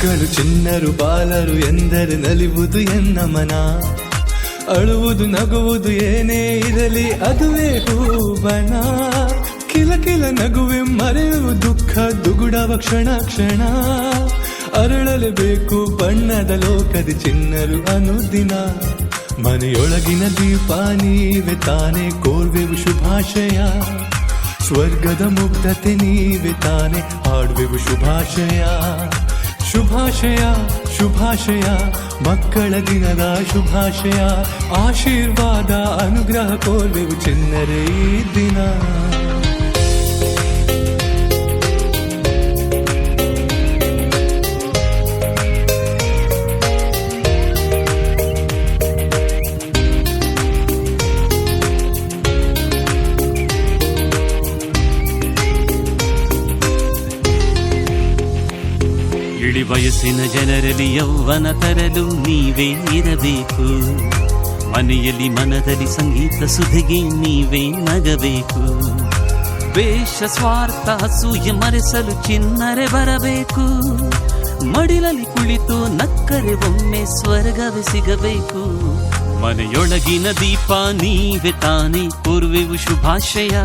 ಮಕ್ಕಳು ಚಿನ್ನರು ಬಾಲರು ಎಂದರೆ ನಲಿವುದು ಎನ್ನ ಮನ. ಅಳುವುದು ನಗುವುದು ಏನೇ ಇರಲಿ ಅದುವೇ ಹೂವನ. ಕಿಲ ಕಿಲ ನಗುವೆ ಮರೆಯುವ ದುಃಖ ದುಗುಡವ ಕ್ಷಣ ಕ್ಷಣ. ಅರಳಲೇಬೇಕು ಬಣ್ಣದ ಲೋಕದಿ ಚಿನ್ನರು ಅನುದಿನ. ಮನೆಯೊಳಗಿನ ದೀಪ ನೀವೆ ತಾನೆ ಕೋರ್ವೆವು ಶುಭಾಶಯ. ಸ್ವರ್ಗದ ಮುಗ್ಧತೆ ನೀವೆ ತಾನೆ ಹಾಡುವೆವು ಶುಭಾಶಯ. ಶುಭಾಶಯ ಶುಭಾಶಯ ಮಕ್ಕಳ ದಿನದ ಶುಭಾಶಯ. ಆಶೀರ್ವಾದ ಅನುಗ್ರಹ ಕೋರ್ವೆವು ಚಿನ್ನರೇ ಈ ದಿನ. ಇಳಿ ವಯಸ್ಸಿನ ಜನರಲ್ಲಿ ಯೌವನ ತರಲು ನೀವೇ ಇರಬೇಕು. ಮನೆಯಲ್ಲಿ ಮನದಲ್ಲಿ ಸಂಗೀತ ಸುಧಿಗೆ ನೀವೇ ನಗಬೇಕು. ವೇಷ ಸ್ವಾರ್ಥ ಅಸೂಯೆ ಮರೆಸಲು ಚಿನ್ನರೆ ಬರಬೇಕು. ಮಡಿಲಲ್ಲಿ ಕುಳಿತು ನಕ್ಕರೆ ಒಮ್ಮೆ ಸ್ವರ್ಗವೇ ಸಿಗಬೇಕು. ಮನೆಯೊಳಗಿನ ದೀಪ ನೀವೆ ತಾನೇ ಕೋರುವೆವು ಶುಭಾಶಯ.